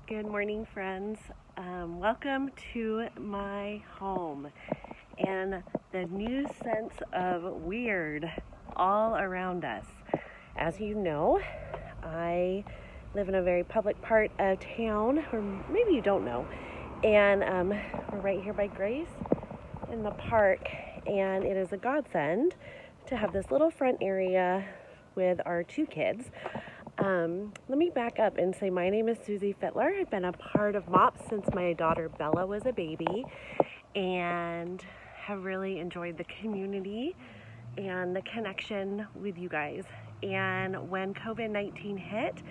Good morning, friends. Welcome to my home and the new sense of weird all around us. As you know, I live in a very public part of town, or maybe you don't know, and we're right here by Grace in the park, and it is a godsend to have this little front area with our two kids. Let me back up and say my name is Susie Fitler. I've been a part of MOPS since my daughter Bella was a baby and have really enjoyed the community and the connection with you guys. And when COVID-19 hit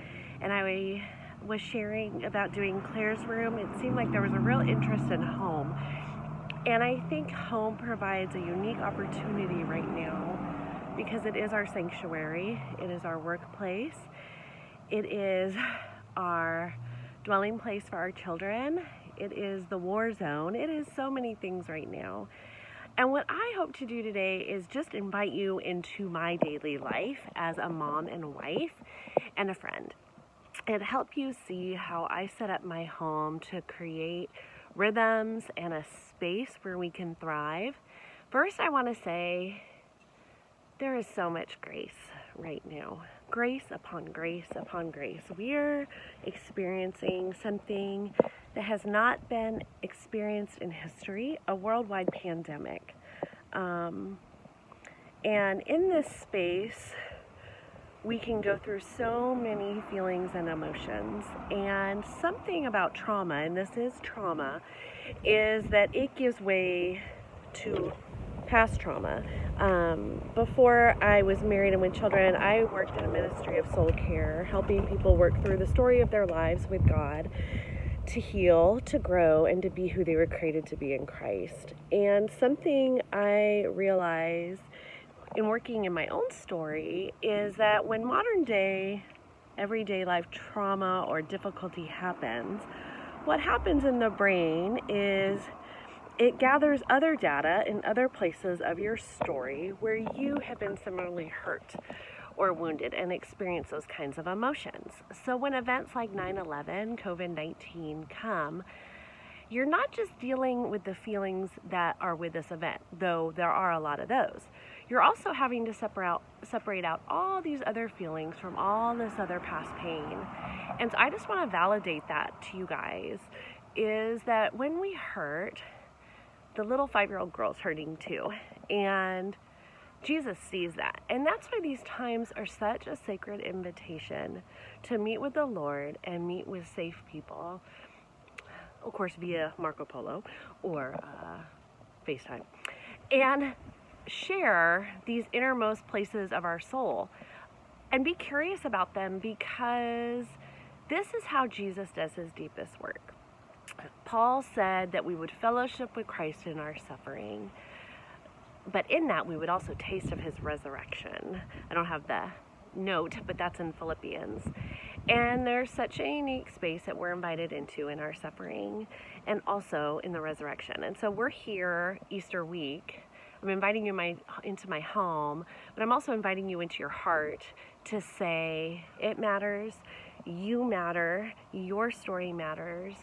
and I was sharing about doing Claire's room, it seemed like there was a real interest in home. And I think home provides a unique opportunity right now because it is our sanctuary, it is our workplace, it is our dwelling place for our children, it is the war zone, it is so many things right now. And what I hope to do today is just invite you into my daily life as a mom and a wife and a friend, and help you see how I set up my home to create rhythms and a space where we can thrive. First, I want to say there is so much grace right now. Grace upon grace upon grace. We're experiencing something that has not been experienced in history, a worldwide pandemic. And in this space, we can go through so many feelings and emotions. And something about trauma, and this is trauma, is that it gives way to past trauma. Before I was married and with children, I worked in a ministry of soul care, helping people work through the story of their lives with God to heal, to grow, and to be who they were created to be in Christ. And something I realized in working in my own story is that when modern day, everyday life trauma or difficulty happens, what happens in the brain is it gathers other data in other places of your story where you have been similarly hurt or wounded and experience those kinds of emotions. So when events like 9/11, COVID-19 come, you're not just dealing with the feelings that are with this event, though there are a lot of those. You're also having to separate out all these other feelings from all this other past pain. And so I just want to validate that to you guys, is that when we hurt, the little 5-year-old girl's hurting too. And Jesus sees that. And that's why these times are such a sacred invitation to meet with the Lord and meet with safe people, of course via Marco Polo or FaceTime, and share these innermost places of our soul and be curious about them, because this is how Jesus does his deepest work. Paul said that we would fellowship with Christ in our suffering, but in that we would also taste of his resurrection. I don't have the note, but that's in Philippians. And there's such a unique space that we're invited into in our suffering and also in the resurrection. And so we're here Easter week. I'm inviting you into my home, but I'm also inviting you into your heart to say, it matters, you matter, your story matters,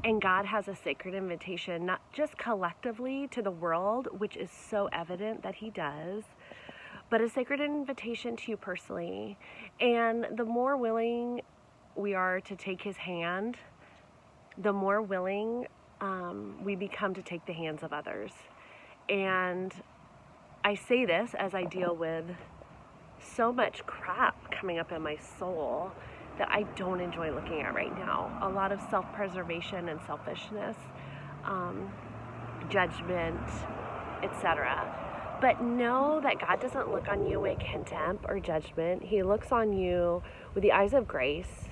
and God has a sacred invitation, not just collectively to the world, which is so evident that he does, but a sacred invitation to you personally. And the more willing we are to take his hand, the more willing we become to take the hands of others. And I say this as I deal with so much crap coming up in my soul that I don't enjoy looking at right now. A lot of self-preservation and selfishness, judgment, etc. But know that God doesn't look on you with contempt or judgment. He looks on you with the eyes of grace.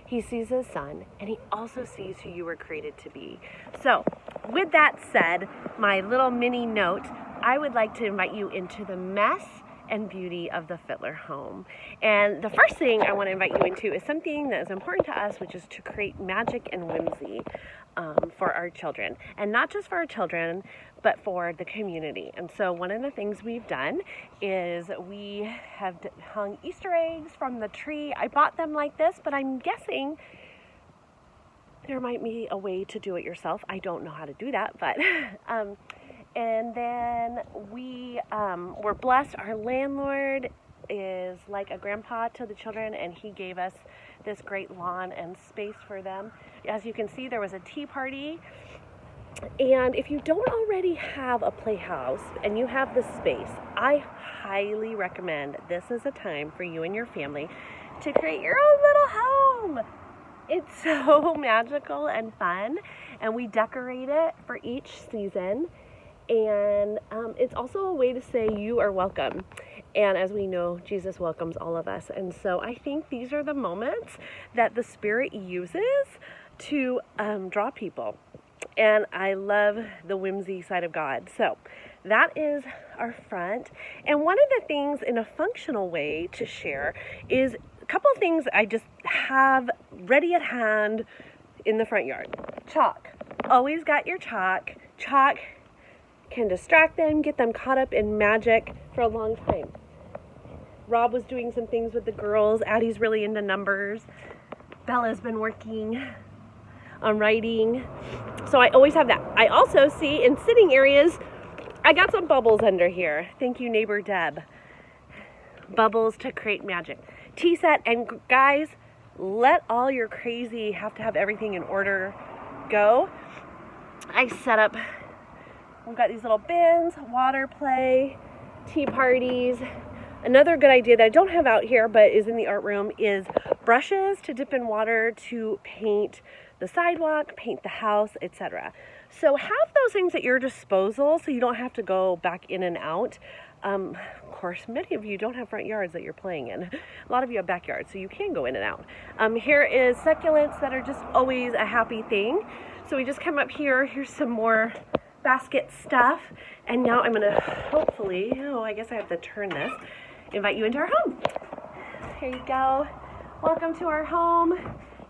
He sees his son, and he also sees who you were created to be. So, with that said, my little mini note, I would like to invite you into the mess and beauty of the Fitler home. And the first thing I want to invite you into is something that is important to us, which is to create magic and whimsy for our children. And not just for our children, but for the community. And so one of the things we've done is we have hung Easter eggs from the tree. I bought them like this, but I'm guessing there might be a way to do it yourself. I don't know how to do that, but and then we're blessed. Our landlord is like a grandpa to the children, and he gave us this great lawn and space for them. As you can see, there was a tea party. And if you don't already have a playhouse and you have the space, I highly recommend this is a time for you and your family to create your own little home. It's so magical and fun, and we decorate it for each season. And it's also a way to say you are welcome. And as we know, Jesus welcomes all of us. And so I think these are the moments that the Spirit uses to draw people. And I love the whimsy side of God. So that is our front. And one of the things in a functional way to share is a couple of things I just have ready at hand in the front yard. Chalk. Always got your chalk. Chalk can distract them, get them caught up in magic for a long time. Rob was doing some things with the girls. Addie's really into numbers. Bella's been working on writing. So I always have that. I also see in sitting areas, I got some bubbles under here. Thank you, neighbor Deb. Bubbles to create magic. Tea set, and guys, let all your crazy have to have everything in order go. I set up, we've got these little bins, water play, tea parties. Another good idea that I don't have out here but is in the art room is brushes to dip in water to paint the sidewalk, paint the house, etc. So have those things at your disposal so you don't have to go back in and out. Of course, many of you don't have front yards that you're playing in. A lot of you have backyards, so you can go in and out. Here is succulents that are just always a happy thing. So we just come up here. Here's some more basket stuff. And now I'm going to hopefully, I guess I have to turn this, invite you into our home. Here you go. Welcome to our home.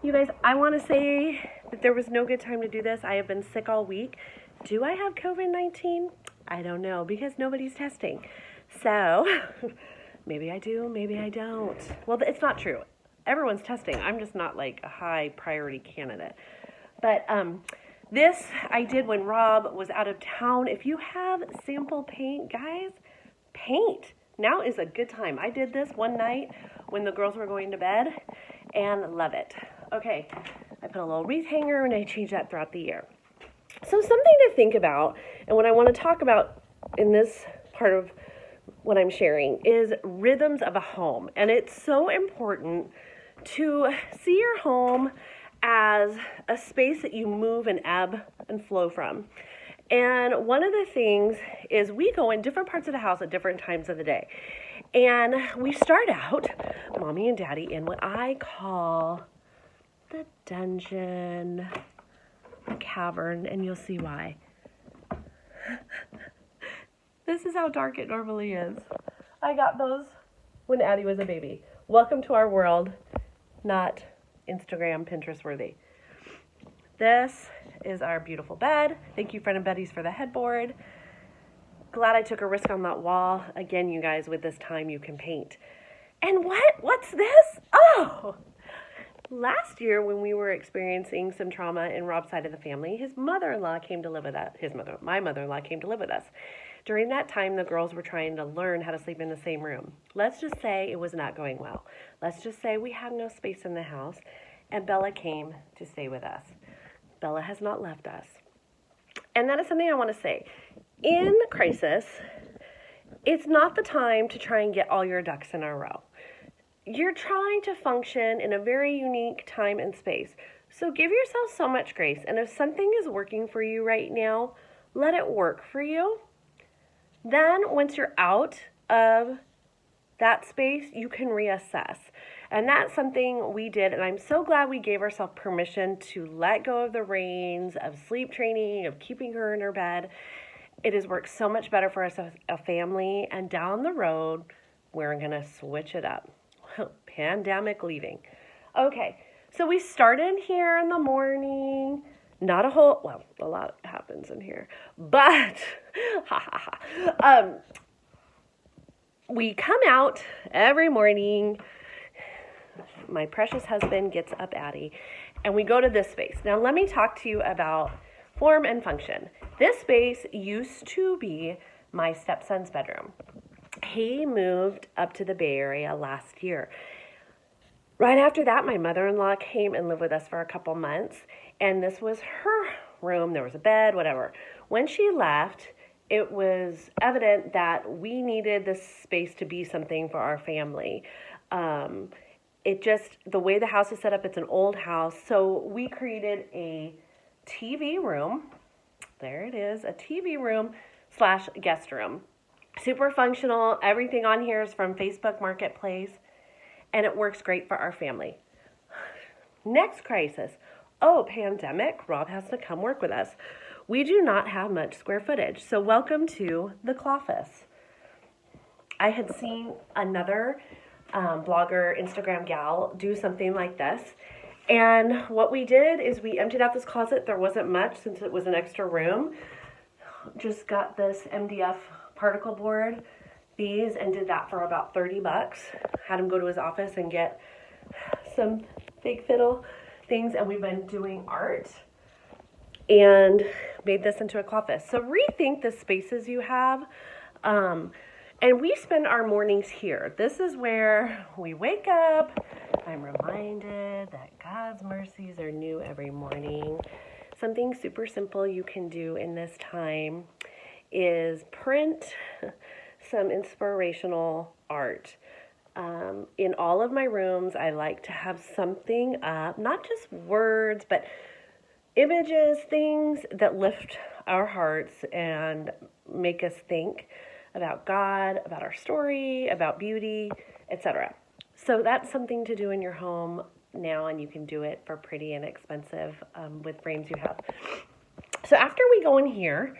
You guys, I want to say that there was no good time to do this. I have been sick all week. Do I have COVID-19? I don't know, because nobody's testing. So maybe I do, maybe I don't. Well, it's not true. Everyone's testing. I'm just not like a high priority candidate. But this I did when Rob was out of town. If you have sample paint, guys, paint. Now is a good time. I did this one night when the girls were going to bed and love it. Okay, I put a little wreath hanger and I change that throughout the year. So something to think about, and what I want to talk about in this part of what I'm sharing is rhythms of a home. And it's so important to see your home as a space that you move and ebb and flow from. And one of the things is we go in different parts of the house at different times of the day. And we start out, Mommy and Daddy, in what I call the dungeon, the cavern, and you'll see why. This is how dark it normally is. I got those when Addie was a baby. Welcome to our world, not Instagram, Pinterest worthy. This is our beautiful bed. Thank you, Friend and Betty's, for the headboard. Glad I took a risk on that wall. Again, you guys, with this time you can paint. And what's this? Oh! Last year, when we were experiencing some trauma in Rob's side of the family, his mother-in-law came to live with us. My mother-in-law came to live with us. During that time, the girls were trying to learn how to sleep in the same room. Let's just say it was not going well. Let's just say we had no space in the house, and Bella came to stay with us. Bella has not left us. And that is something I want to say. In crisis, it's not the time to try and get all your ducks in a row. You're trying to function in a very unique time and space. So give yourself so much grace. And if something is working for you right now, let it work for you. Then once you're out of that space, you can reassess. And that's something we did. And I'm so glad we gave ourselves permission to let go of the reins of sleep training, of keeping her in her bed. It has worked so much better for us as a family. And down the road, we're going to switch it up. Pandemic leaving. Okay, so we started here in the morning. Not a whole, well, a lot happens in here, but we come out every morning. My precious husband gets up Addie, and we go to this space. Now let me talk to you about form and function. This space used to be my stepson's bedroom. He moved up to the Bay Area last year. Right after that, my mother-in-law came and lived with us for a couple months, and this was her room. There was a bed, whatever. When she left, it was evident that we needed this space to be something for our family. The way the house is set up, it's an old house, so we created a TV room. There it is, a TV room / guest room. Super functional. Everything on here is from Facebook Marketplace, and it works great for our family. Next crisis. Pandemic. Rob has to come work with us. We do not have much square footage, so welcome to the Cloffice. I had seen another blogger, Instagram gal, do something like this. And what we did is we emptied out this closet. There wasn't much since it was an extra room. Just got this MDF particle board, these, and did that for about $30. Had him go to his office and get some fake fiddle things, and we've been doing art and made this into a Cloffice. So rethink the spaces you have. And we spend our mornings here. This is where we wake up. I'm reminded that God's mercies are new every morning. Something super simple you can do in this time is print some inspirational art. In all of my rooms, I like to have something up, not just words, but images, things that lift our hearts and make us think about God, about our story, about beauty, etc. So that's something to do in your home now, and you can do it for pretty inexpensive with frames you have. So after we go in here,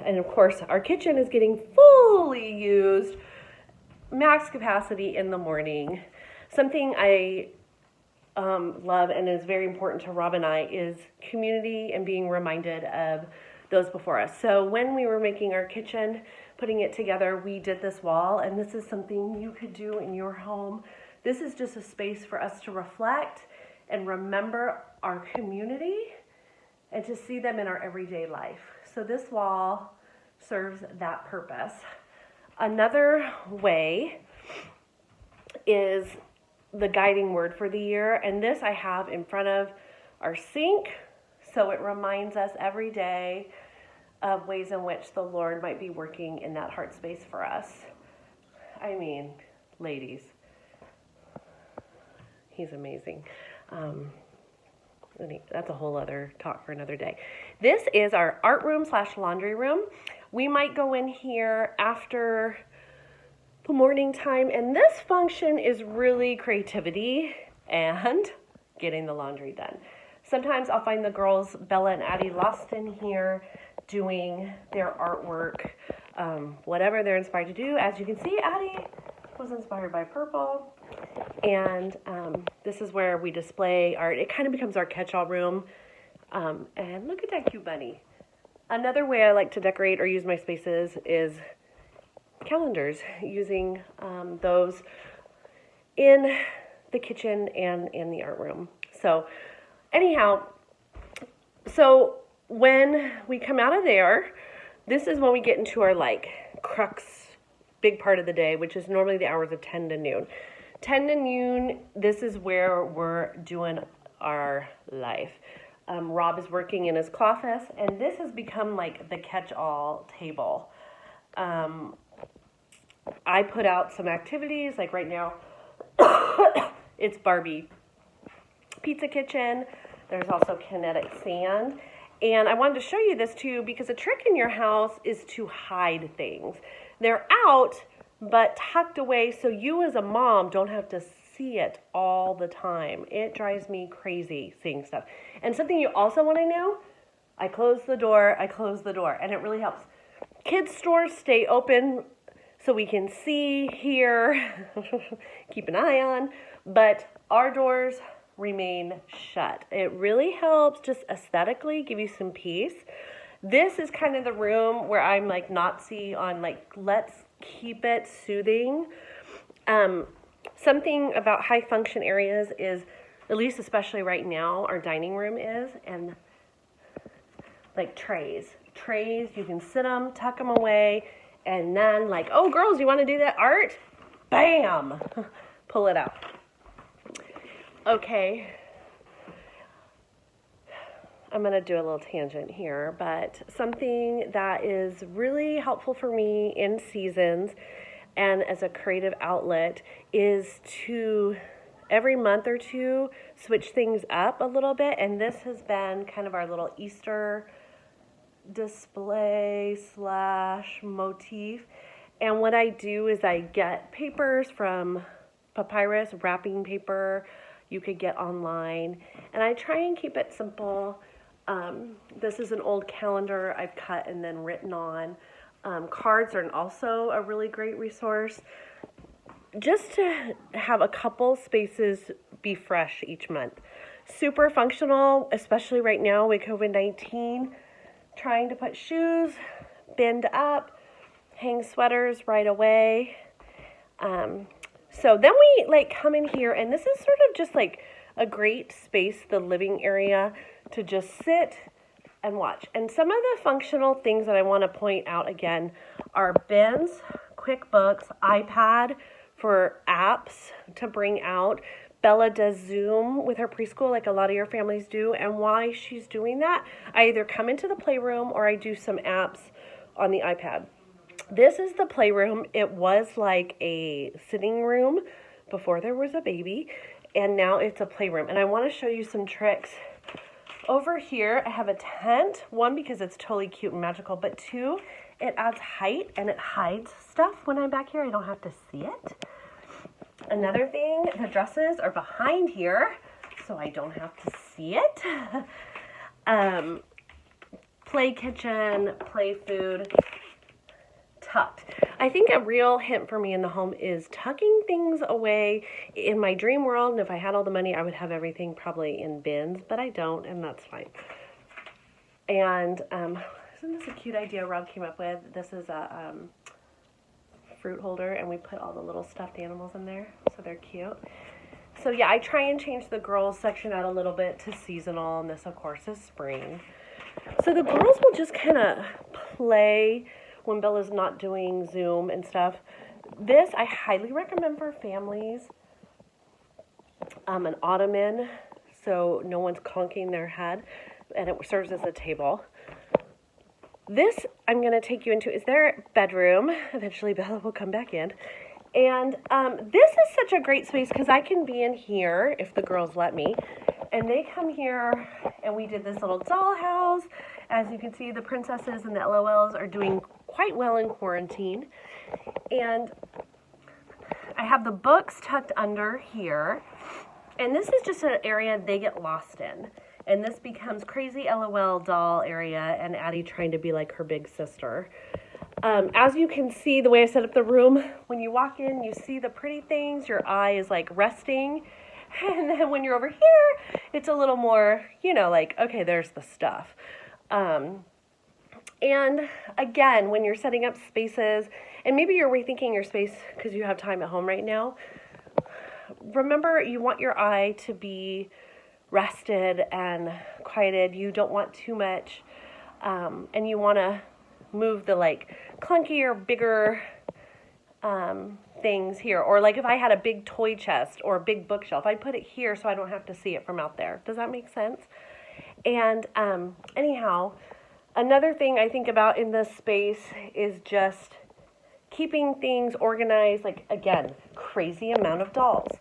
and of course our kitchen is getting fully used, max capacity in the morning. Something I love and is very important to Rob and I is community and being reminded of those before us. So when we were making our kitchen, putting it together, we did this wall, and this is something you could do in your home. This is just a space for us to reflect and remember our community and to see them in our everyday life. So this wall serves that purpose. Another way is the guiding word for the year, and this I have in front of our sink, so it reminds us every day of ways in which the Lord might be working in that heart space for us. I mean, ladies, he's amazing. That's a whole other talk for another day. This is our art room / laundry room. We might go in here after the morning time, and this function is really creativity and getting the laundry done. Sometimes I'll find the girls, Bella and Addie, lost in here doing their artwork, whatever they're inspired to do. As you can see, Addie was inspired by purple, and this is where we display art. It kind of becomes our catch-all room, and look at that cute bunny. Another way I like to decorate or use my spaces is calendars, using those in the kitchen and in the art room. So anyhow, so when we come out of there, this is when we get into our crux, big part of the day, which is normally the hours of 10 to noon. 10 to noon, this is where we're doing our life. Rob is working in his Cloffice, and this has become like the catch-all table. I put out some activities, like right now, it's Barbie Pizza Kitchen. There's also kinetic sand. And I wanted to show you this too, because a trick in your house is to hide things. They're out, but tucked away, so you as a mom don't have to see it all the time. It drives me crazy seeing stuff. And something you also want to know, I close the door, and it really helps. Kids' stores stay open so we can see, hear, keep an eye on, but our doors remain shut. It really helps just aesthetically give you some peace. This is kind of the room where I'm like Nazi on let's keep it soothing. Something about high function areas is at least especially right now, our dining room is, and like trays, you can sit them, tuck them away, and then like, oh girls, you want to do that art? Bam, pull it out. Okay, I'm going to do a little tangent here, but something that is really helpful for me in seasons and as a creative outlet is to every month or two switch things up a little bit, and this has been kind of our little Easter display / motif. And what I do is I get papers from papyrus, wrapping paper you could get online, and I try and keep it simple. This is an old calendar I've cut and then written on. Cards are also a really great resource. Just to have a couple spaces be fresh each month. Super functional, especially right now with COVID-19. Trying to put shoes, binned up, hang sweaters right away. So then we like come in here, and this is sort of just like a great space, the living area, to just sit and watch. And some of the functional things that I want to point out again are bins, QuickBooks, iPad for apps to bring out. Bella does Zoom with her preschool like a lot of your families do, and while she's doing that, I either come into the playroom or I do some apps on the iPad. This is the playroom. It was like a sitting room before there was a baby, and now it's a playroom. And I want to show you some tricks. Over here, I have a tent. One, because it's totally cute and magical, but two, it adds height and it hides stuff when I'm back here. I don't have to see it. Another thing, the dresses are behind here, so I don't have to see it. Play kitchen, play food, tucked. I think a real hint for me in the home is tucking things away. In my dream world, and if I had all the money, I would have everything probably in bins, but I don't, and that's fine. And isn't this a cute idea Rob came up with? This is a fruit holder, and we put all the little stuffed animals in there, so they're cute. So yeah, I try and change the girls section out a little bit to seasonal, and this of course is spring. So the girls will just kind of play when Bella's not doing Zoom and stuff. This I highly recommend for families. An ottoman, so no one's conking their head, and it serves as a table. This I'm going to take you into is their bedroom. Eventually Bella will come back in. And this is such a great space because I can be in here if the girls let me. And they come here, and we did this little dollhouse. As you can see, the princesses and the LOLs are doing quite well in quarantine. And I have the books tucked under here. And this is just an area they get lost in. And this becomes crazy LOL doll area, and Addie trying to be like her big sister. As you can see, the way I set up the room, when you walk in, you see the pretty things, your eye is like resting. And then when you're over here, it's a little more, you know, like, okay, there's the stuff. And again, when you're setting up spaces, and maybe you're rethinking your space because you have time at home right now, remember you want your eye to be rested and quieted. You don't want too much, and you want to move the like clunkier, bigger things here. Or like if I had a big toy chest or a big bookshelf, I'd put it here so I don't have to see it from out there. Does that make sense? And anyhow, another thing I think about in this space is just keeping things organized. Like, again, crazy amount of dolls.